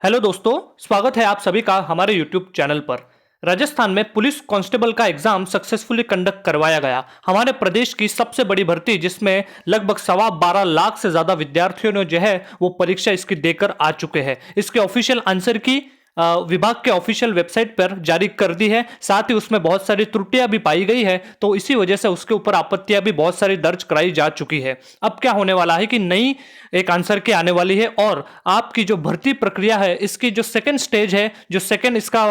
Hello दोस्तों, स्वागत है आप सभी का हमारे यूट्यूब चैनल पर। राजस्थान में पुलिस कांस्टेबल का एग्जाम सक्सेसफुली कंडक्ट करवाया गया। हमारे प्रदेश की सबसे बड़ी भर्ती जिसमें लगभग 12.25 लाख से ज्यादा विद्यार्थियों ने जो है वो परीक्षा इसकी देकर आ चुके हैं। इसके ऑफिशियल आंसर की विभाग के ऑफिशियल वेबसाइट पर जारी कर दी है। साथ ही उसमें बहुत सारी त्रुटियां भी पाई गई है, तो इसी वजह से उसके ऊपर आपत्तियां भी बहुत सारी दर्ज कराई जा चुकी है। अब क्या होने वाला है कि नई एक आंसर की आने वाली है और आपकी जो भर्ती प्रक्रिया है इसकी जो सेकंड स्टेज है, जो सेकंड इसका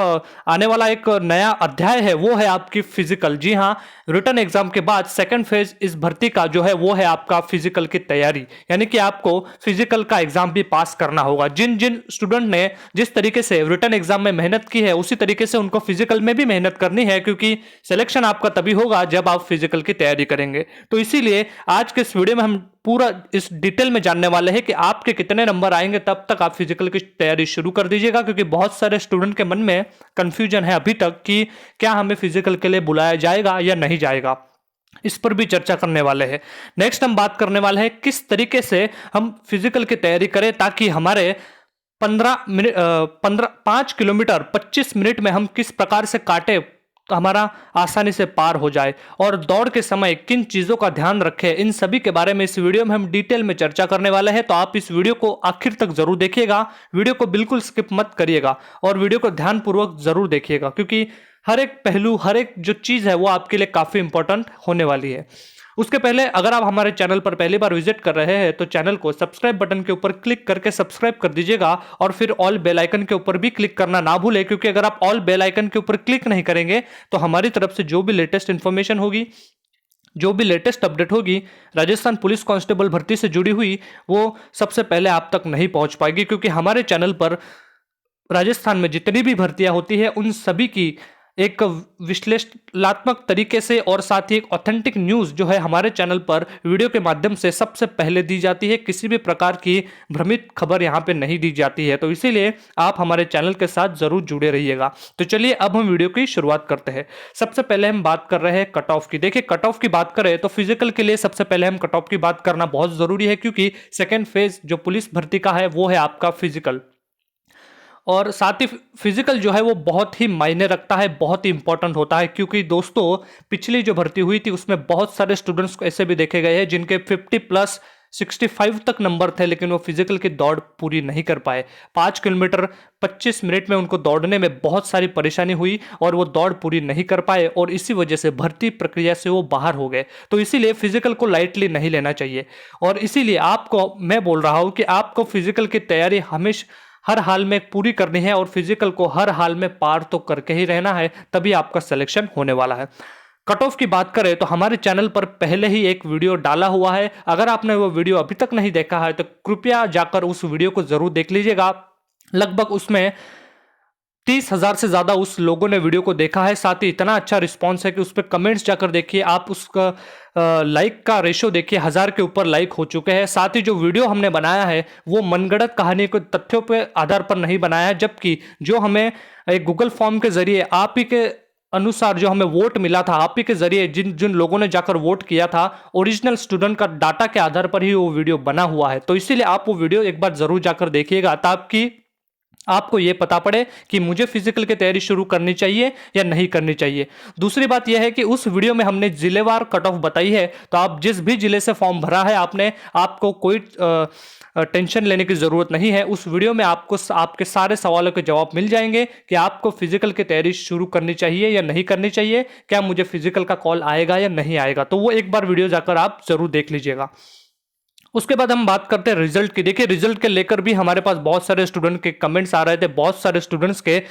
आने वाला एक नया अध्याय है वो है आपकी फिजिकल। जी हाँ, रिटन एग्जाम के बाद सेकंड फेज इस भर्ती का जो है वो है आपका फिजिकल की तैयारी, यानी कि आपको फिजिकल का एग्जाम भी पास करना होगा। जिन जिन स्टूडेंट ने जिस तरीके से रिटन एग्जाम में मेहनत की है उसी तरीके से उनको फिजिकल में भी मेहनत करनी है, क्योंकि सिलेक्शन आपका तभी होगा जब आप फिजिकल की तैयारी करेंगे। तो इसीलिए आज के इस वीडियो में हम पूरा इस डिटेल में जानने वाले हैं कि आपके कितने नंबर आएंगे तब तक आप फिजिकल की तैयारी शुरू कर दीजिएगा, क्योंकि बहुत सारे स्टूडेंट के मन में कंफ्यूजन है अभी तक कि क्या हमें फिजिकल के लिए बुलाया जाएगा या नहीं जाएगा। इस पर भी चर्चा करने वाले हैं। नेक्स्ट हम बात करने वाले हैं किस तरीके से हम फिजिकल की तैयारी करें ताकि हमारे 5 किलोमीटर 25 मिनट में हम किस प्रकार से काटे तो हमारा आसानी से पार हो जाए, और दौड़ के समय किन चीज़ों का ध्यान रखें, इन सभी के बारे में इस वीडियो में हम डिटेल में चर्चा करने वाले हैं। तो आप इस वीडियो को आखिर तक जरूर देखिएगा, वीडियो को बिल्कुल स्किप मत करिएगा और वीडियो को ध्यानपूर्वक जरूर देखिएगा, क्योंकि हर एक पहलू, हर एक जो चीज़ है वो आपके लिए काफ़ी इंपॉर्टेंट होने वाली है। उसके पहले अगर आप हमारे चैनल पर पहली बार विजिट कर रहे हैं तो चैनल को सब्सक्राइब बटन के ऊपर क्लिक करके सब्सक्राइब कर दीजिएगा और फिर ऑल बेल आइकन के ऊपर भी क्लिक करना ना भूलें, क्योंकि अगर आप ऑल बेल आइकन के ऊपर क्लिक नहीं करेंगे तो हमारी तरफ से जो भी लेटेस्ट इंफॉर्मेशन होगी, जो भी लेटेस्ट अपडेट होगी राजस्थान पुलिस कांस्टेबल भर्ती से जुड़ी हुई, वो सबसे पहले आप तक नहीं पहुंच पाएगी। क्योंकि हमारे चैनल पर राजस्थान में जितनी भी भर्तियां होती है उन सभी की एक विश्लेषणात्मक तरीके से और साथ ही एक ऑथेंटिक न्यूज़ जो है हमारे चैनल पर वीडियो के माध्यम से सबसे पहले दी जाती है। किसी भी प्रकार की भ्रमित खबर यहाँ पे नहीं दी जाती है, तो इसीलिए आप हमारे चैनल के साथ जरूर जुड़े रहिएगा। तो चलिए अब हम वीडियो की शुरुआत करते हैं। सबसे पहले हम बात कर रहे हैं कट ऑफ की। देखिए, कट ऑफ की बात करें तो फिजिकल के लिए सबसे पहले हम कट ऑफ की बात करना बहुत जरूरी है, क्योंकि सेकेंड फेज जो पुलिस भर्ती का है वो है आपका फिजिकल, और साथ ही फिजिकल जो है वो बहुत ही मायने रखता है, बहुत ही इंपॉर्टेंट होता है। क्योंकि दोस्तों, पिछली जो भर्ती हुई थी उसमें बहुत सारे स्टूडेंट्स को ऐसे भी देखे गए हैं जिनके 50+ 65 तक नंबर थे, लेकिन वो फिजिकल की दौड़ पूरी नहीं कर पाए। 5 किलोमीटर 25 मिनट में उनको दौड़ने में बहुत सारी परेशानी हुई और वो दौड़ पूरी नहीं कर पाए, और इसी वजह से भर्ती प्रक्रिया से वो बाहर हो गए। तो इसीलिए फिजिकल को लाइटली नहीं लेना चाहिए, और इसीलिए आपको मैं बोल रहा हूं कि आपको फिजिकल की तैयारी हमेशा हर हाल में पूरी करनी है और फिजिकल को हर हाल में पार तो करके ही रहना है, तभी आपका सिलेक्शन होने वाला है। कट ऑफ की बात करें तो हमारे चैनल पर पहले ही एक वीडियो डाला हुआ है। अगर आपने वो वीडियो अभी तक नहीं देखा है तो कृपया जाकर उस वीडियो को जरूर देख लीजिएगा। लगभग उसमें 30,000 से ज्यादा उस लोगों ने वीडियो को देखा है। साथ ही इतना अच्छा रिस्पॉन्स है कि उस पर कमेंट्स जाकर देखिए, आप उसका लाइक का रेशो देखिए, 1000 के ऊपर लाइक हो चुके हैं। साथ ही जो वीडियो हमने बनाया है वो मनगढ़ंत कहानी को तथ्यों पे आधार पर नहीं बनाया है, जबकि जो हमें एक गूगल फॉर्म के जरिए आप ही के अनुसार जो हमें वोट मिला था, आप ही के जरिए जिन जिन लोगों ने जाकर वोट किया था, ओरिजिनल स्टूडेंट का डाटा के आधार पर ही वो वीडियो बना हुआ है। तो इसीलिए आप वो वीडियो एक बार जरूर जाकर देखिएगा ताकि आपको यह पता पड़े कि मुझे फिजिकल की तैयारी शुरू करनी चाहिए या नहीं करनी चाहिए। दूसरी बात यह है कि उस वीडियो में हमने जिलेवार कट ऑफ बताई है, तो आप जिस भी जिले से फॉर्म भरा है आपने, आपको कोई टेंशन लेने की जरूरत नहीं है। उस वीडियो में आपको आपके सारे सवालों के जवाब मिल जाएंगे कि आपको फिजिकल की तैयारी शुरू करनी चाहिए या नहीं करनी चाहिए, क्या मुझे फिजिकल का कॉल आएगा या नहीं आएगा। तो वो एक बार वीडियो जाकर आप जरूर देख लीजिएगा। उसके बाद हम बात करते हैं रिजल्ट की। देखिए, रिजल्ट के लेकर भी हमारे पास बहुत सारे स्टूडेंट के कमेंट्स आ रहे थे, बहुत सारे स्टूडेंट्स के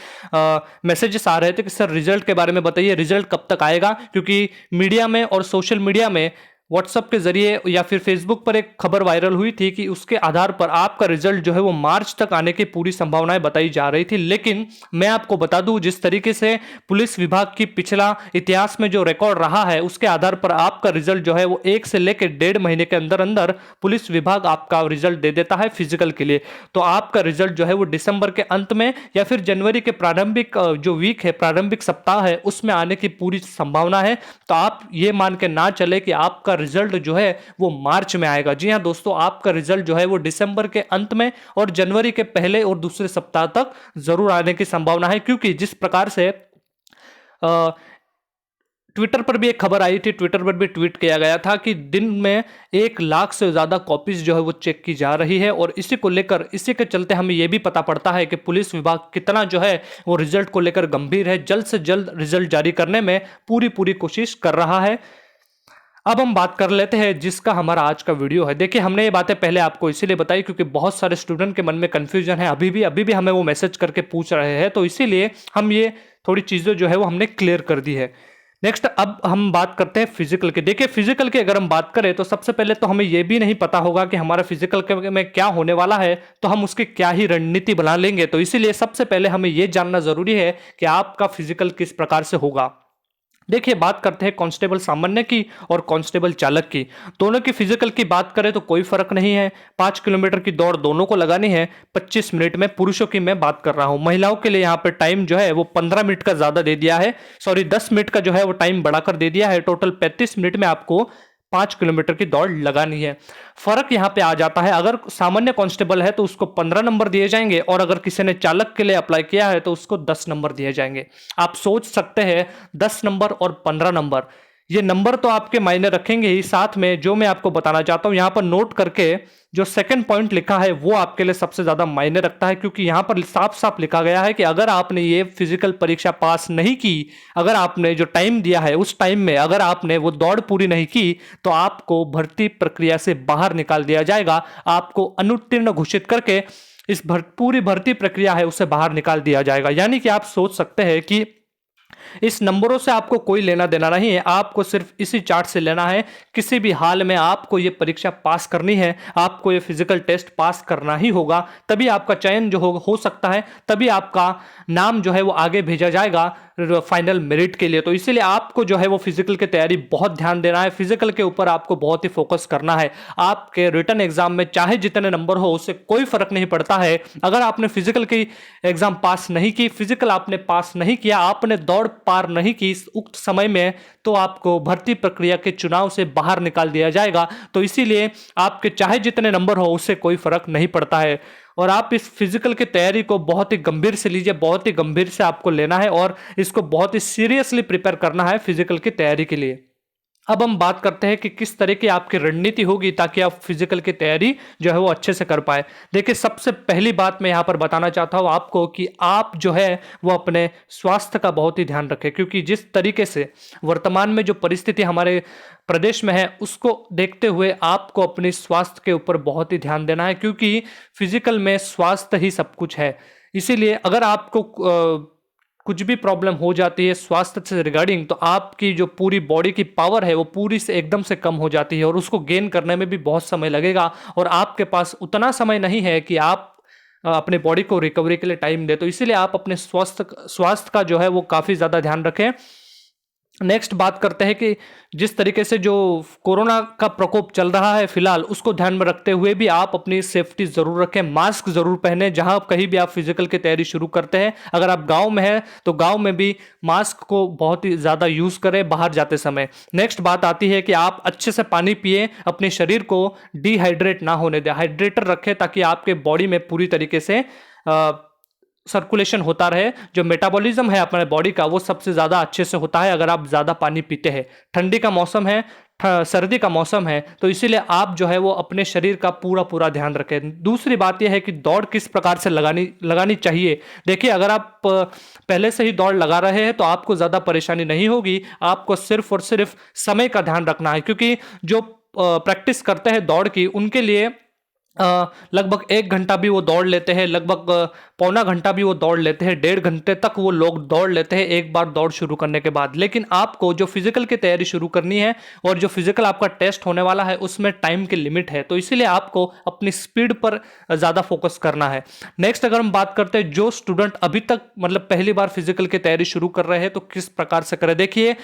मैसेजेस आ रहे थे कि सर रिजल्ट के बारे में बताइए, रिजल्ट कब तक आएगा। क्योंकि मीडिया में और सोशल मीडिया में व्हाट्सएप के जरिए या फिर फेसबुक पर एक खबर वायरल हुई थी कि उसके आधार पर आपका रिजल्ट जो है वो मार्च तक आने की पूरी संभावनाएं बताई जा रही थी। लेकिन मैं आपको बता दूं, जिस तरीके से पुलिस विभाग की पिछला इतिहास में जो रिकॉर्ड रहा है उसके आधार पर आपका रिजल्ट जो है वो 1 से लेकर 1.5 महीने के अंदर अंदर पुलिस विभाग आपका रिजल्ट दे देता है फिजिकल के लिए। तो आपका रिजल्ट जो है वो दिसंबर के अंत में या फिर जनवरी के प्रारंभिक जो वीक है, प्रारंभिक सप्ताह है, उसमें आने की पूरी संभावना है। तो आप ये मान के ना चले कि आपका रिजल्ट जो है वो मार्च में आएगा। जी हाँ दोस्तों, आपका रिजल्ट जो है वो दिसंबर के अंत में और जनवरी के पहले और दूसरे सप्ताह तक जरूर आने की संभावना है, क्योंकि जिस प्रकार से ट्विटर पर भी एक खबर आई थी, ट्विटर पर भी ट्वीट किया गया था कि दिन में 1 लाख से ज़्यादा कॉपीज जो है वो चेक की जा रही है, और इसी को लेकर, इसी के चलते हमें यह भी पता पड़ता है कि पुलिस विभाग कितना जो है वो रिजल्ट को लेकर गंभीर है, जल्द से जल्द रिजल्ट जारी करने में पूरी कोशिश कर रहा है। अब हम बात कर लेते हैं जिसका हमारा आज का वीडियो है। देखिए, हमने ये बातें पहले आपको इसीलिए बताई क्योंकि बहुत सारे स्टूडेंट के मन में कंफ्यूजन है, अभी भी हमें वो मैसेज करके पूछ रहे हैं, तो इसीलिए हम ये थोड़ी चीज़ें जो है वो हमने क्लियर कर दी है। नेक्स्ट, अब हम बात करते हैं फिजिकल की। देखिए, फिजिकल की अगर हम बात करें तो सबसे पहले तो हमें यह भी नहीं पता होगा कि हमारा फिजिकल में क्या होने वाला है, तो हम उसकी क्या ही रणनीति बना लेंगे। तो इसीलिए सबसे पहले हमें यह जानना जरूरी है कि आपका फिजिकल किस प्रकार से होगा। देखिए, बात करते हैं कांस्टेबल सामान्य की और कांस्टेबल चालक की। दोनों की फिजिकल की बात करें तो कोई फर्क नहीं है। 5 किलोमीटर की दौड़ दोनों को लगानी है 25 मिनट में। पुरुषों की मैं बात कर रहा हूं। महिलाओं के लिए यहाँ पे टाइम जो है वो 15 मिनट का ज्यादा दे दिया है, 10 मिनट का जो है वो टाइम बढ़ाकर दे दिया है। टोटल 35 मिनट में आपको 5 किलोमीटर की दौड़ लगानी है। फर्क यहां पे आ जाता है, अगर सामान्य कांस्टेबल है तो उसको 15 नंबर दिए जाएंगे, और अगर किसी ने चालक के लिए अप्लाई किया है तो उसको 10 नंबर दिए जाएंगे। आप सोच सकते हैं 10 नंबर और 15 नंबर, ये नंबर तो आपके मायने रखेंगे ही, साथ में जो मैं आपको बताना चाहता हूं यहां पर नोट करके, जो सेकंड पॉइंट लिखा है वो आपके लिए सबसे ज्यादा मायने रखता है, क्योंकि यहां पर साफ साफ लिखा गया है कि अगर आपने ये फिजिकल परीक्षा पास नहीं की, अगर आपने जो टाइम दिया है उस टाइम में अगर आपने वो दौड़ पूरी नहीं की, तो आपको भर्ती प्रक्रिया से बाहर निकाल दिया जाएगा। आपको अनुत्तीर्ण घोषित करके इस पूरी भर्ती प्रक्रिया है उससे बाहर निकाल दिया जाएगा। यानी कि आप सोच सकते हैं कि इस नंबरों से आपको कोई लेना देना नहीं है, आपको सिर्फ इसी चार्ट से लेना है। किसी भी हाल में आपको ये परीक्षा पास करनी है, आपको ये फिजिकल टेस्ट पास करना ही होगा, तभी आपका चयन जो हो सकता है, तभी आपका नाम जो है वो आगे भेजा जाएगा फाइनल मेरिट के लिए। तो इसीलिए आपको जो है वो फिजिकल की तैयारी बहुत ध्यान देना है, फिजिकल के ऊपर आपको बहुत ही फोकस करना है। आपके रिटन एग्जाम में चाहे जितने नंबर हो उससे कोई फर्क नहीं पड़ता है। अगर आपने फिजिकल की एग्जाम पास नहीं की, फिजिकल आपने पास नहीं किया, आपने दौड़ पार नहीं की इस उक्त समय में, तो आपको भर्ती प्रक्रिया के चुनाव से बाहर निकाल दिया जाएगा। तो इसीलिए आपके चाहे जितने नंबर हो उससे कोई फर्क नहीं पड़ता है, और आप इस फिजिकल की तैयारी को बहुत ही गंभीर से लीजिए, बहुत ही गंभीर से आपको लेना है और इसको बहुत ही सीरियसली प्रिपेयर करना है फिजिकल की तैयारी के लिए। अब हम बात करते हैं कि किस तरह की आपकी रणनीति होगी ताकि आप फिजिकल की तैयारी जो है वो अच्छे से कर पाए। देखिए, सबसे पहली बात मैं यहाँ पर बताना चाहता हूँ आपको कि आप जो है वो अपने स्वास्थ्य का बहुत ही ध्यान रखें, क्योंकि जिस तरीके से वर्तमान में जो परिस्थिति हमारे प्रदेश में है उसको देखते हुए आपको अपने स्वास्थ्य के ऊपर बहुत ही ध्यान देना है, क्योंकि फिजिकल में स्वास्थ्य ही सब कुछ है। इसीलिए अगर आपको कुछ भी प्रॉब्लम हो जाती है स्वास्थ्य से रिगार्डिंग, तो आपकी जो पूरी बॉडी की पावर है वो पूरी से एकदम से कम हो जाती है, और उसको गेन करने में भी बहुत समय लगेगा, और आपके पास उतना समय नहीं है कि आप अपने बॉडी को रिकवरी के लिए टाइम दे। तो इसीलिए आप अपने स्वास्थ्य का जो है वो काफ़ी ज़्यादा ध्यान रखें। नेक्स्ट बात करते हैं कि जिस तरीके से जो कोरोना का प्रकोप चल रहा है फिलहाल, उसको ध्यान में रखते हुए भी आप अपनी सेफ्टी जरूर रखें, मास्क जरूर पहनें जहां कहीं भी आप फिजिकल की तैयारी शुरू करते हैं। अगर आप गांव में हैं तो गांव में भी मास्क को बहुत ही ज़्यादा यूज़ करें बाहर जाते समय। नेक्स्ट बात आती है कि आप अच्छे से पानी पिए, अपने शरीर को डिहाइड्रेट ना होने दें, हाइड्रेटर रखें ताकि आपके बॉडी में पूरी तरीके से सर्कुलेशन होता रहे। जो मेटाबॉलिज्म है अपने बॉडी का वो सबसे ज़्यादा अच्छे से होता है अगर आप ज़्यादा पानी पीते हैं। ठंडी का मौसम है, सर्दी का मौसम है, तो इसीलिए आप जो है वो अपने शरीर का पूरा ध्यान रखें। दूसरी बात यह है कि दौड़ किस प्रकार से लगानी चाहिए। देखिए, अगर आप पहले से ही दौड़ लगा रहे हैं तो आपको ज़्यादा परेशानी नहीं होगी, आपको सिर्फ और सिर्फ समय का ध्यान रखना है, क्योंकि जो प्रैक्टिस करते हैं दौड़ की उनके लिए लगभग 1 घंटा भी वो दौड़ लेते हैं, लगभग पौना घंटा भी वो दौड़ लेते हैं, 1.5 घंटे तक वो लोग दौड़ लेते हैं एक बार दौड़ शुरू करने के बाद। लेकिन आपको जो फिजिकल की तैयारी शुरू करनी है और जो फिजिकल आपका टेस्ट होने वाला है उसमें टाइम की लिमिट है, तो इसीलिए आपको अपनी स्पीड पर ज़्यादा फोकस करना है। नेक्स्ट, अगर हम बात करते हैं जो स्टूडेंट अभी तक मतलब पहली बार फिजिकल की तैयारी शुरू कर रहे हैं तो किस प्रकार से करें। देखिए,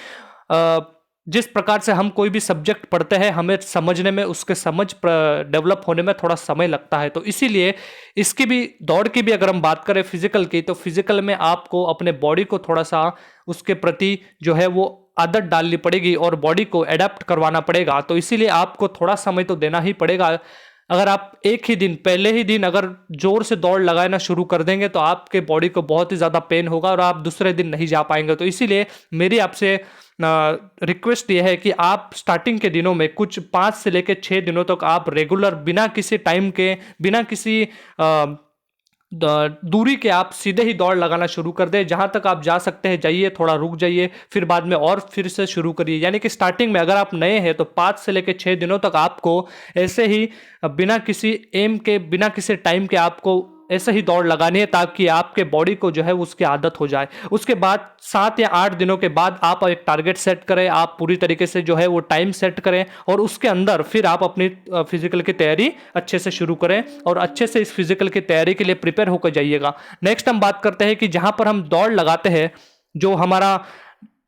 जिस प्रकार से हम कोई भी सब्जेक्ट पढ़ते हैं हमें समझने में, उसके समझ डेवलप होने में थोड़ा समय लगता है। तो इसीलिए इसकी भी, दौड़ की भी अगर हम बात करें फिजिकल की, तो फिजिकल में आपको अपने बॉडी को थोड़ा सा उसके प्रति जो है वो आदत डालनी पड़ेगी और बॉडी को एडेप्ट करवाना पड़ेगा। तो इसीलिए आपको थोड़ा समय तो देना ही पड़ेगा। अगर आप एक ही दिन, पहले ही दिन अगर जोर से दौड़ लगाना शुरू कर देंगे तो आपके बॉडी को बहुत ही ज़्यादा पेन होगा और आप दूसरे दिन नहीं जा पाएंगे। तो इसीलिए मेरी आपसे रिक्वेस्ट ये है कि आप स्टार्टिंग के दिनों में कुछ 5 से लेकर 6 दिनों तक आप रेगुलर, बिना किसी टाइम के, बिना किसी दूरी के आप सीधे ही दौड़ लगाना शुरू कर दें। जहां तक आप जा सकते हैं जाइए, थोड़ा रुक जाइए, फिर बाद में और फिर से शुरू करिए। यानी कि स्टार्टिंग में अगर आप नए हैं तो 5 से लेकर 6 दिनों तक आपको ऐसे ही बिना किसी एम के, बिना किसी टाइम के आपको ऐसे ही दौड़ लगानी है, ताकि आपके बॉडी को जो है उसकी आदत हो जाए। उसके बाद 7 या 8 दिनों के बाद आप एक टारगेट सेट करें, आप पूरी तरीके से जो है वो टाइम सेट करें और उसके अंदर फिर आप अपनी फिजिकल की तैयारी अच्छे से शुरू करें और अच्छे से इस फिजिकल की तैयारी के लिए प्रिपेयर होकर जाइएगा। नेक्स्ट हम बात करते हैं कि जहां पर हम दौड़ लगाते हैं, जो हमारा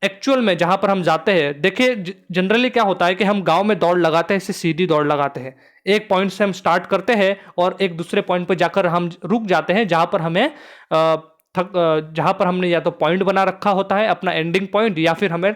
एक्चुअल में जहां पर हम जाते हैं, देखिए जनरली क्या होता है कि हम गांव में दौड़ लगाते हैं, इसे सीधी दौड़ लगाते हैं। एक पॉइंट से हम स्टार्ट करते हैं और एक दूसरे पॉइंट पर जाकर हम रुक जाते हैं, जहां पर हमें जहां पर हमने या तो पॉइंट बना रखा होता है अपना एंडिंग पॉइंट, या फिर हमें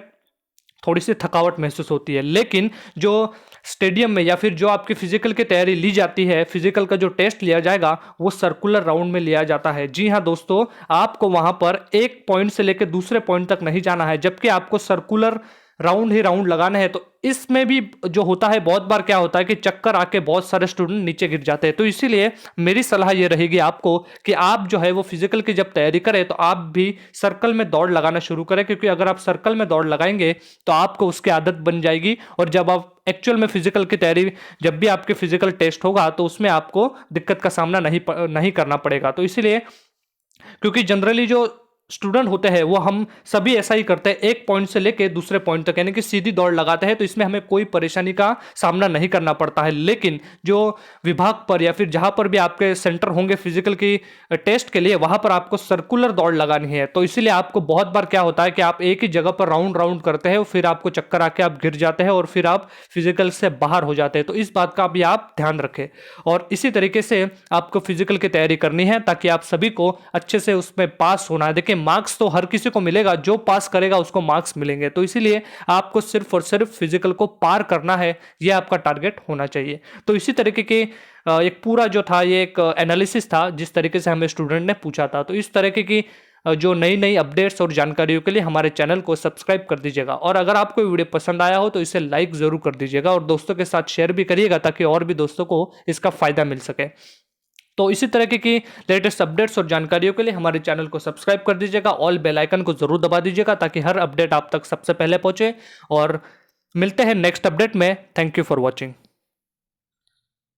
थोड़ी सी थकावट महसूस होती है। लेकिन जो स्टेडियम में या फिर जो आपकी फिजिकल की तैयारी ली जाती है, फिजिकल का जो टेस्ट लिया जाएगा वो सर्कुलर राउंड में लिया जाता है। जी हाँ दोस्तों, आपको वहां पर एक पॉइंट से लेकर दूसरे पॉइंट तक नहीं जाना है, जबकि आपको सर्कुलर राउंड ही राउंड लगाना है। तो इसमें भी जो होता है, बहुत बार क्या होता है कि चक्कर आके बहुत सारे स्टूडेंट नीचे गिर जाते हैं। तो इसीलिए मेरी सलाह ये रहेगी आपको कि आप जो है वो फिजिकल की जब तैयारी करें तो आप भी सर्कल में दौड़ लगाना शुरू करें, क्योंकि अगर आप सर्कल में दौड़ लगाएंगे तो आपको उसकी आदत बन जाएगी और जब आप एक्चुअल में फिजिकल की तैयारी, जब भी आपके फिजिकल टेस्ट होगा तो उसमें आपको दिक्कत का सामना नहीं करना पड़ेगा। तो इसीलिए, क्योंकि जनरली जो स्टूडेंट होते हैं वो हम सभी ऐसा ही करते हैं, एक पॉइंट से लेके दूसरे पॉइंट तक यानी कि सीधी दौड़ लगाते हैं, तो इसमें हमें कोई परेशानी का सामना नहीं करना पड़ता है। लेकिन जो विभाग पर या फिर जहां पर भी आपके सेंटर होंगे फिजिकल की टेस्ट के लिए, वहां पर आपको सर्कुलर दौड़ लगानी है। तो इसीलिए आपको बहुत बार क्या होता है कि आप एक ही जगह पर राउंड राउंड करते हैं, फिर आपको चक्कर आके आप गिर जाते हैं और फिर आप फिजिकल से बाहर हो जाते हैं। तो इस बात का भी आप ध्यान रखें और इसी तरीके से आपको फिजिकल की तैयारी करनी है ताकि आप सभी को अच्छे से उसमें पास होना है। देखिए, मार्क्स तो हर किसी को मिलेगा, जो पास करेगा उसको मार्क्स मिलेंगे। तो इसीलिए आपको सिर्फ और सिर्फ फिजिकल को पार करना है, यह आपका टारगेट होना चाहिए। तो इसी तरीके के एक पूरा जो था ये एक एनालिसिस था जिस तरीके से हमें स्टूडेंट ने पूछा था। तो इस तरीके की जो नई नई अपडेट्स और जानकारियों के लिए हमारे चैनल को सब्सक्राइब कर दीजिएगा और अगर आपको वीडियो पसंद आया हो तो इसे लाइक जरूर कर दीजिएगा और दोस्तों के साथ शेयर भी करिएगा ताकि और भी दोस्तों को इसका फायदा मिल सके। तो इसी तरह की लेटेस्ट अपडेट्स और जानकारियों के लिए हमारे चैनल को सब्सक्राइब कर दीजिएगा, ऑल बेल आइकन को जरूर दबा दीजिएगा ताकि हर अपडेट आप तक सबसे पहले पहुंचे। और मिलते हैं नेक्स्ट अपडेट में। Thank you for watching.